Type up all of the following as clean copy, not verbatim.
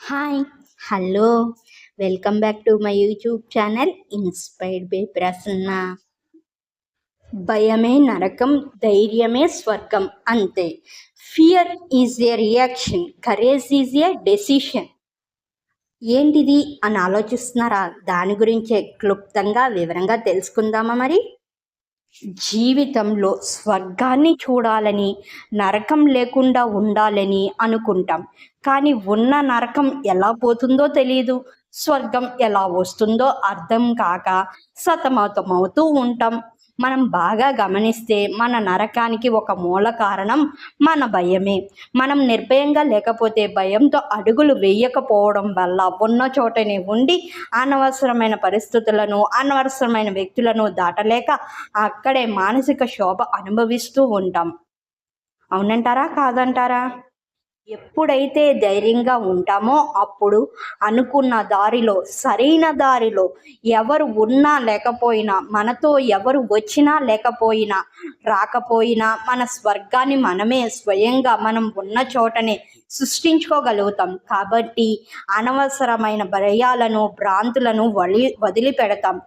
Hi, hello, welcome back to my YouTube channel inspired by Prasanna. భయమే నరకం, ధైర్యమే స్వర్గం అంతే. Fear is a reaction, courage is a decision. ఏంటిది అని ఆలోచిస్తున్నారా? దాని గురించే క్లుప్తంగా వివరంగా తెలుసుకుందామా మరి. జీవితంలో స్వర్గాన్ని చూడాలని, నరకం లేకుండా ఉండాలని అనుకుంటాం. కానీ ఉన్న నరకం ఎలా పోతుందో తెలియదు, స్వర్గం ఎలా వస్తుందో అర్థం కాక సతమతమవుతూ ఉంటాం. మనం బాగా గమనిస్తే మన నరకానికి ఒక మూల కారణం మన భయమే. మనం నిర్భయంగా లేకపోతే, భయంతో అడుగులు వేయకపోవడం వల్ల ఉన్న చోటనే ఉండి అనవసరమైన పరిస్థితులను, అనవసరమైన వ్యక్తులను దాటలేక అక్కడే మానసిక శోభ అనుభవిస్తూ ఉంటాం. అవునంటారా? కాదంటారా? ఎప్పుడైతే ధైర్యంగా ఉంటామో అప్పుడు అనుకున్న దారిలో, సరైన దారిలో ఎవరు ఉన్నా లేకపోయినా, మనతో ఎవరు వచ్చినా లేకపోయినా, రాకపోయినా మన స్వర్గాన్ని మనమే స్వయంగా మనం ఉన్న చోటనే సృష్టించుకోగలుగుతాం. కాబట్టి అనవసరమైన భయాలను, భ్రాంతులను వదిలిపెడతాం.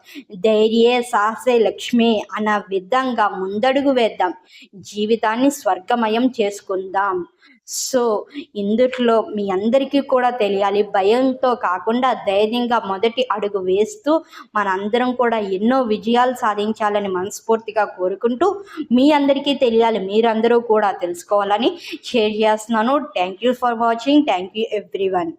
ధైర్యే సాహసే లక్ష్మి అన్న విధంగా ముందడుగు వేద్దాం. జీవితాన్ని స్వర్గమయం చేసుకుందాం. సో ఇందుట్లో మీ అందరికీ కూడా తెలియాలి, భయంతో కాకుండా ధైర్యంగా మొదటి అడుగు వేస్తూ మనందరం కూడా ఎన్నో విజయాలు సాధించాలని మనస్ఫూర్తిగా కోరుకుంటూ, మీ అందరికీ తెలియాలి, మీరందరూ కూడా తెలుసుకోవాలని షేర్ చేస్తున్నాను. Thank you for watching. Thank you everyone.